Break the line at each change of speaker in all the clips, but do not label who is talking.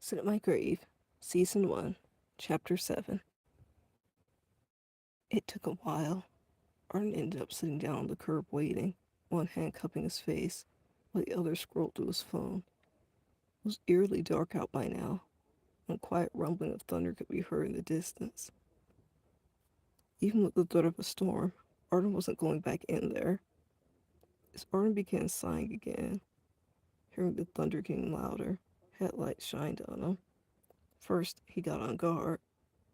Sit at My Grave, Season 1, Chapter 7. It took a while. Arden ended up sitting down on the curb waiting, one hand cupping his face, while the other scrolled through his phone. It was eerily dark out by now, and a quiet rumbling of thunder could be heard in the distance. Even with the threat of a storm, Arden wasn't going back in there. As Arden began sighing again, hearing the thunder getting louder, headlights shined on him. First, he got on guard,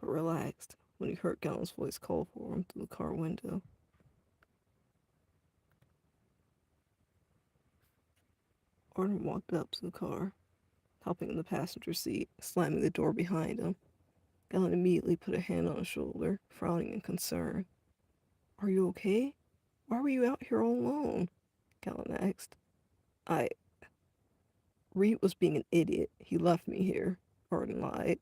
but relaxed when he heard Gallon's voice call for him through the car window. Arden walked up to the car, hopping in the passenger seat, slamming the door behind him. Gallon immediately put a hand on his shoulder, frowning in concern. "Are you okay? Why were you out here all alone?" Gallon asked. I. Reed was being an idiot. He left me here," Arden lied.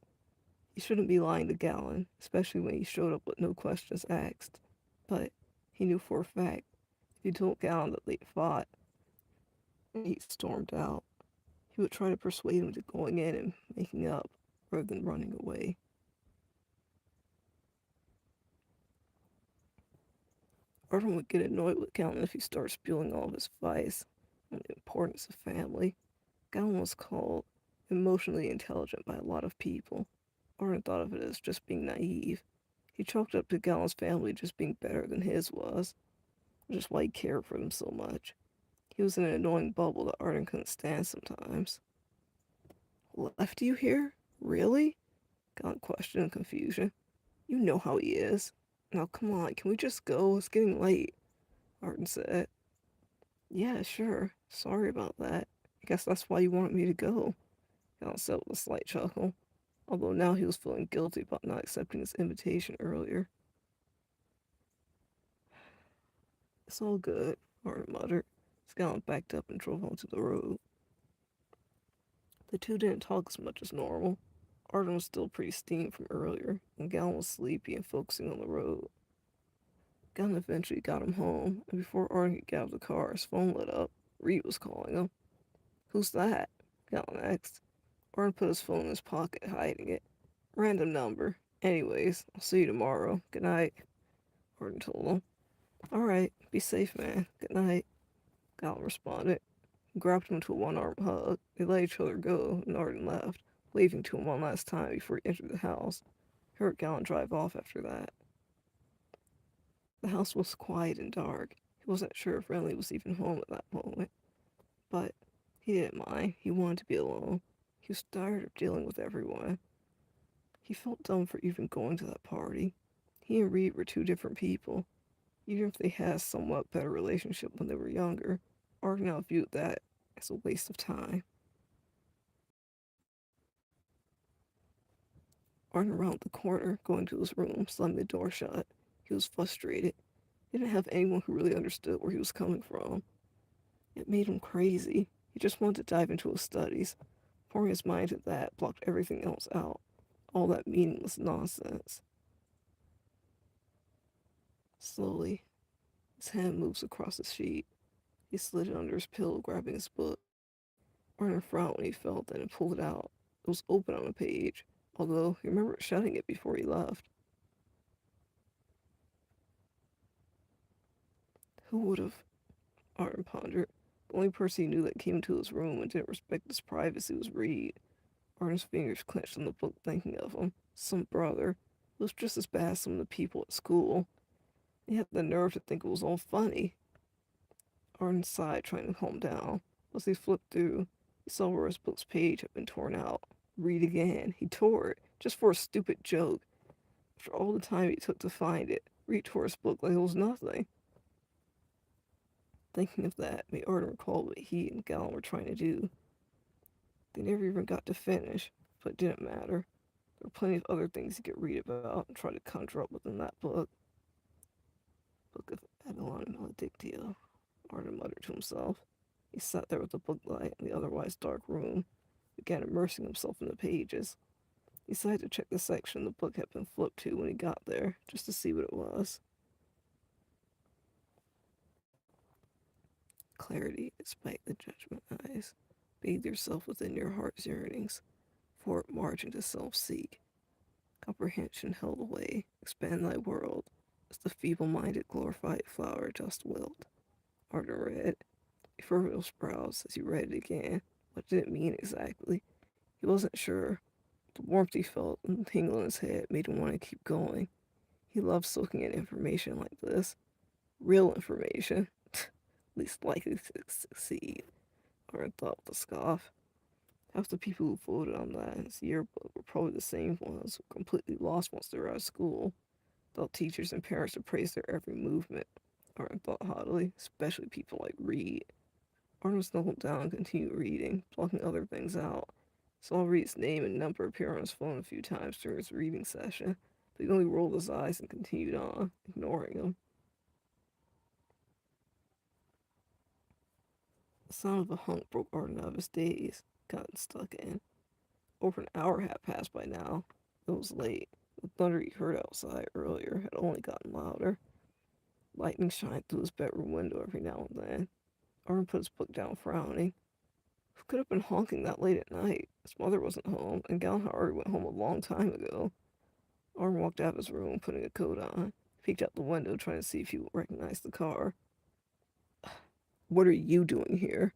He shouldn't be lying to Gallon, especially when he showed up with no questions asked. But he knew for a fact if he told Gallon that they fought and he stormed out, he would try to persuade him to going in and making up rather than running away. Arden would get annoyed with Gallon if he started spewing all of his advice on the importance of family. Gallon was called emotionally intelligent by a lot of people. Arden thought of it as just being naive. He chalked up to Gallon's family just being better than his was, which is why he cared for them so much. He was in an annoying bubble that Arden couldn't stand sometimes. "Left you here? Really?" Gallon questioned in confusion. "You know how he is. Now come on, can we just go? It's getting late," Arden said. "Yeah, sure. Sorry about that. I guess that's why you wanted me to go," Gallon said with a slight chuckle, although now he was feeling guilty about not accepting his invitation earlier. "It's all good," Arden muttered, as Gallon backed up and drove onto the road. The two didn't talk as much as normal. Arden was still pretty steamed from earlier, and Gallon was sleepy and focusing on the road. Gallon eventually got him home, and before Arden could get out of the car, his phone lit up. Reed was calling him. "Who's that?" Gallon asked. Arden put his phone in his pocket, hiding it. "Random number. Anyways, I'll see you tomorrow. Good night," Arden told him. "Alright, be safe, man. Good night," Gallon responded. He grabbed him into a one-arm hug. They let each other go, and Arden left, waving to him one last time before he entered the house. He heard Gallon drive off after that. The house was quiet and dark. He wasn't sure if Renly was even home at that moment, but he didn't mind. He wanted to be alone. He was tired of dealing with everyone. He felt dumb for even going to that party. He and Reed were two different people. Even if they had a somewhat better relationship when they were younger, Arden now viewed that as a waste of time. Arden rounded the corner, going to his room, slamming the door shut. He was frustrated. He didn't have anyone who really understood where he was coming from. It made him crazy. He just wanted to dive into his studies. Pouring his mind into that blocked everything else out. All that meaningless nonsense. Slowly, his hand moves across the sheet. He slid it under his pillow, grabbing his book. Arden frowned when he felt it and pulled it out. It was open on a page, although he remembered shutting it before he left. Who would have? Arden pondered. The only person he knew that came into his room and didn't respect his privacy was Reed. Arden's fingers clenched on the book, thinking of him. Some brother. It was just as bad as some of the people at school. He had the nerve to think it was all funny. Arden sighed, trying to calm down. As he flipped through, he saw where his book's page had been torn out. Read again. He tore it, just for a stupid joke. After all the time he took to find it, Reed tore his book like it was nothing. Thinking of that made Arden recall what he and Gallon were trying to do. They never even got to finish, but it didn't matter. There were plenty of other things he could read about and try to conjure up within that book. Book of Edelon Maledictio, Arden muttered to himself. He sat there with the book light in the otherwise dark room, began immersing himself in the pages. He decided to check the section the book had been flipped to when he got there, just to see what it was. Clarity, despite the judgment eyes. Bathe yourself within your heart's yearnings. Forward margin to self-seek. Comprehension held away. Expand thy world. As the feeble-minded glorified flower just wilt. Arthur read. He furrowed his brows as he read it again. What did it mean exactly? He wasn't sure. The warmth he felt and the tingle in his head made him want to keep going. He loved soaking in information like this. Real information. Least likely to succeed, Arthur thought with a scoff. Half the people who voted on that in his yearbook were probably the same ones who completely lost once they were out of school. Thought teachers and parents would praise their every movement. Arden thought haughtily, especially people like Reed. Arden snuggled down and continued reading, blocking other things out. Saw Reed's name and number appear on his phone a few times during his reading session, but he only rolled his eyes and continued on, ignoring him. The sound of a hunk broke Arden out of his daze, gotten stuck in. Over an hour had passed by now. It was late. The thunder he heard outside earlier had only gotten louder. Lightning shined through his bedroom window every now and then. Arden put his book down, frowning. Who could have been honking that late at night? His mother wasn't home, and Gallon had already went home a long time ago. Arden walked out of his room, putting a coat on. Peeked out the window, trying to see if he would recognize the car. What are you doing here?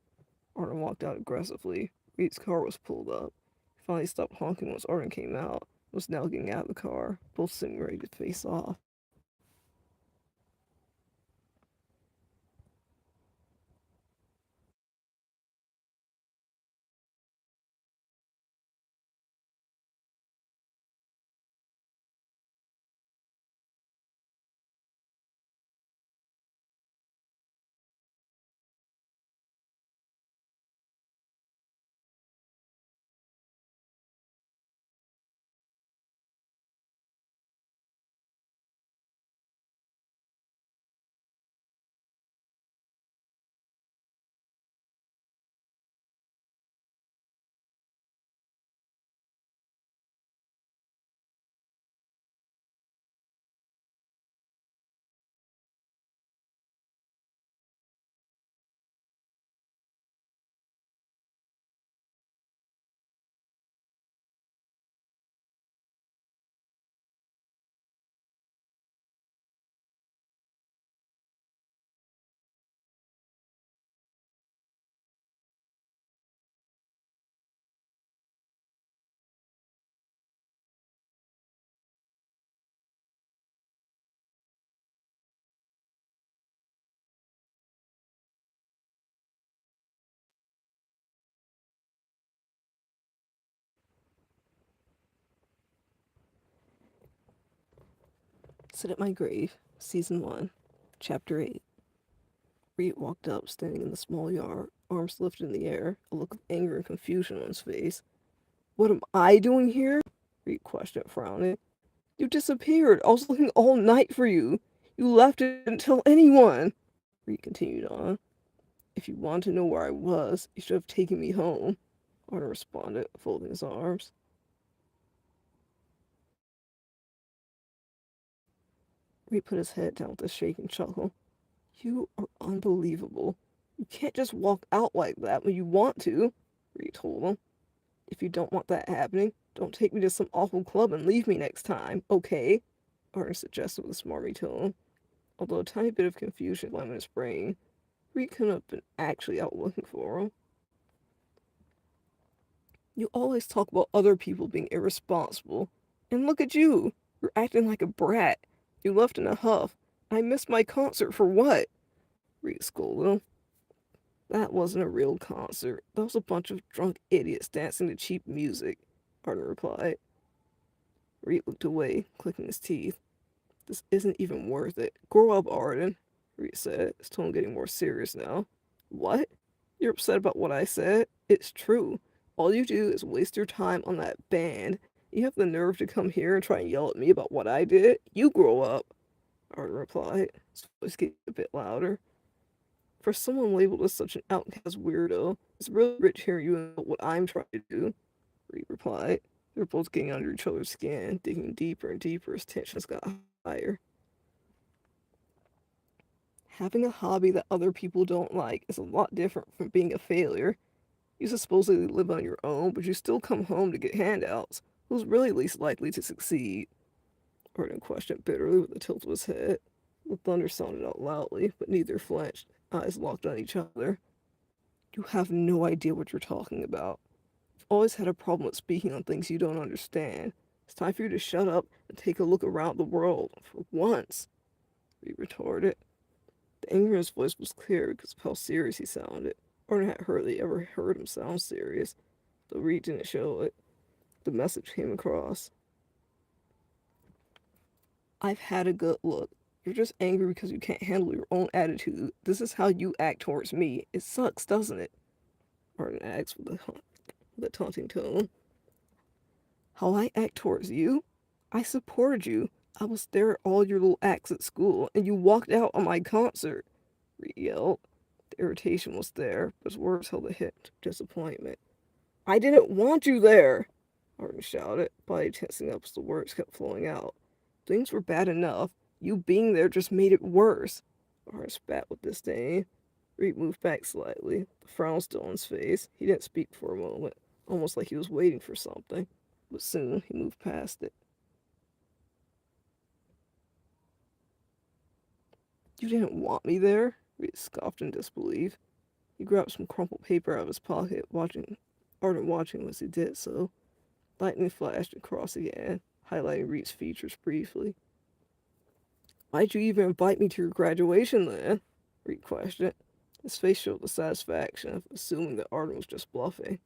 Arden walked out aggressively. Reed's car was pulled up. He finally stopped honking once Arden came out. Was now getting out of the car, both seeming ready to face off. Sit at My Grave, Season 1, Chapter 8. Reed walked up, standing in the small yard, arms lifted in the air, a look of anger and confusion on his face. What am I doing here? Reed questioned, frowning. You disappeared. I was looking all night for you. You left and didn't tell anyone. Reed continued on. If you wanted to know where I was, you should have taken me home, Arthur responded, folding his arms. Reed put his head down with a shaking chuckle. You are unbelievable. You can't just walk out like that when you want to, Reed told him. If you don't want that happening, don't take me to some awful club and leave me next time, okay? Arthur suggested with a smarmy tone. Although a tiny bit of confusion went in his brain, Reed couldn't have been actually out looking for him. You always talk about other people being irresponsible. And look at you. You're acting like a brat. You left in a huff. I missed my concert for what? Reed scolded him. That wasn't a real concert. That was a bunch of drunk idiots dancing to cheap music, Arthur replied. Reed looked away, clicking his teeth. This isn't even worth it. Grow up, Arden, Reed said, his tone getting more serious now. What? You're upset about what I said? It's true. All you do is waste your time on that band. You have the nerve to come here and try and yell at me about what I did? You grow up, Arden replied, his voice getting a bit louder. For someone labeled as such an outcast weirdo, it's really rich hearing you know what I'm trying to do, Reed replied. They were both getting under each other's skin, digging deeper and deeper as tensions got higher. Having a hobby that other people don't like is a lot different from being a failure. You supposedly live on your own, but you still come home to get handouts. Who's really least likely to succeed? Arden questioned bitterly with a tilt of his head. The thunder sounded out loudly, but neither flinched, eyes locked on each other. You have no idea what you're talking about. You've always had a problem with speaking on things you don't understand. It's time for you to shut up and take a look around the world, for once, he retorted. The anger in his voice was clear because of how serious he sounded. Arden had hardly ever heard him sound serious, though Reed didn't show it. The message came across. I've had a good look. You're just angry because you can't handle your own attitude. This is how you act towards me. It sucks, doesn't it? Arden asked with a taunting tone. How I act towards you? I supported you. I was there at all your little acts at school, and you walked out on my concert, Reed yelled. The irritation was there, but his words held a hint of disappointment. I didn't want you there, Arden shouted, body tensing up as the words kept flowing out. Things were bad enough. You being there just made it worse. Arden spat with disdain. Reed moved back slightly, the frown still on his face. He didn't speak for a moment, almost like he was waiting for something, but soon he moved past it. You didn't want me there? Reed scoffed in disbelief. He grabbed some crumpled paper out of his pocket, Arden watching as he did so. Lightning flashed across again, highlighting Reed's features briefly. Why'd you even invite me to your graduation then? Reed questioned. His face showed the satisfaction of assuming that Arden was just bluffing.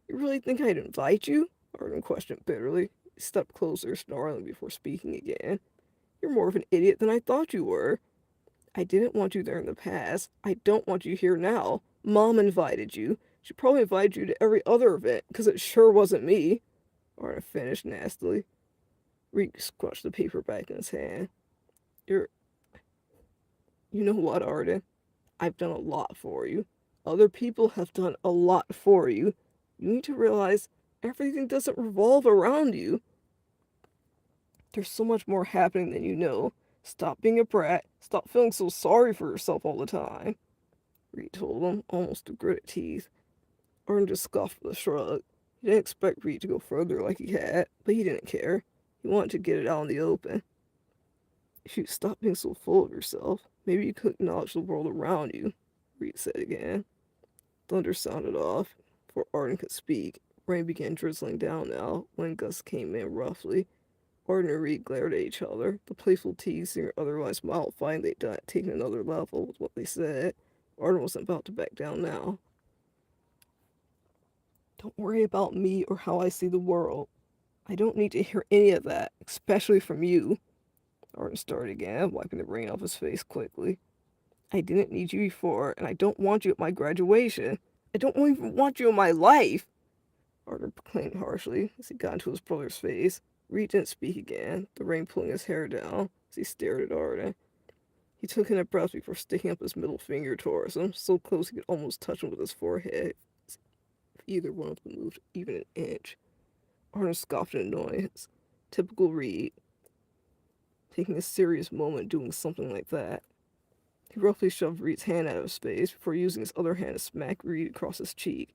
You really think I'd invite you? Arden questioned bitterly. He stepped closer, snarling before speaking again. You're more of an idiot than I thought you were. I didn't want you there in the past. I don't want you here now. Mom invited you. She probably invited you to every other event, because it sure wasn't me. Arden finished nastily. Reed squashed the paper back in his hand. You're... You know what, Arden? I've done a lot for you. Other people have done a lot for you. You need to realize everything doesn't revolve around you. There's so much more happening than you know. Stop being a brat. Stop feeling so sorry for yourself all the time, Reed told him, almost through gritted teeth. Arden just scoffed with a shrug. He didn't expect Reed to go further like he had, but he didn't care. He wanted to get it out in the open. If you stop being so full of yourself, maybe you could acknowledge the world around you, Reed said again. Thunder sounded off. Before Arden could speak, rain began drizzling down now. Wind gusts came in roughly. Arden and Reed glared at each other, the playful teasing or otherwise mild fighting they'd done taken another level with what they said. Arden wasn't about to back down now. Don't worry about me or how I see the world. I don't need to hear any of that, especially from you. Arden started again, wiping the rain off his face quickly. I didn't need you before, and I don't want you at my graduation. I don't even want you in my life, Arden proclaimed harshly as he got into his brother's face. Reed didn't speak again, the rain pulling his hair down as he stared at Arden. He took in a breath before sticking up his middle finger towards him, so close he could almost touch him with his forehead if either one of them moved even an inch. Arden scoffed in annoyance. Typical Reed, taking a serious moment doing something like that. He roughly shoved Reed's hand out of his face before using his other hand to smack Reed across his cheek.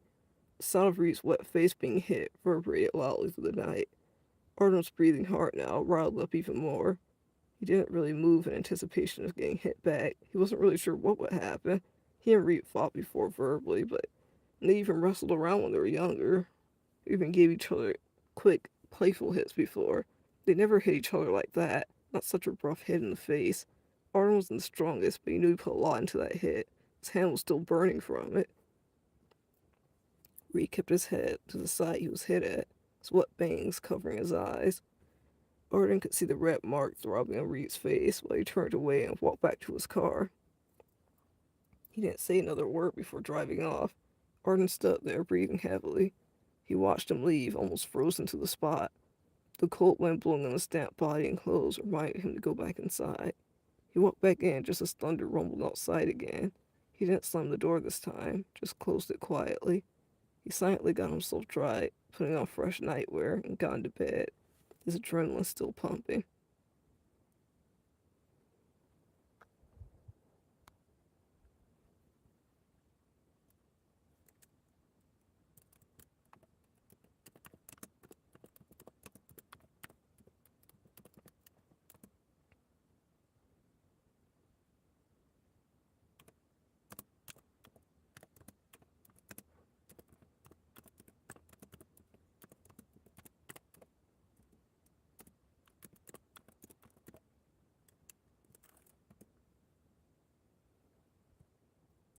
The sound of Reed's wet face being hit reverberated loudly through the night. Arden was breathing hard now, riled up even more. He didn't really move in anticipation of getting hit back. He wasn't really sure what would happen. He and Reed fought before verbally, but they even wrestled around when they were younger. They even gave each other quick, playful hits before. They never hit each other like that. Not such a rough hit in the face. Arden wasn't the strongest, but he knew he put a lot into that hit. His hand was still burning from it. Reed kept his head to the side he was hit at, his wet bangs covering his eyes. Arden could see the red mark throbbing on Reed's face while he turned away and walked back to his car. He didn't say another word before driving off. Arden stood there, breathing heavily. He watched him leave, almost frozen to the spot. The cold wind blowing on his damp body and clothes reminded him to go back inside. He walked back in just as thunder rumbled outside again. He didn't slam the door this time, just closed it quietly. He silently got himself dried, putting on fresh nightwear, and got into bed, his adrenaline still pumping.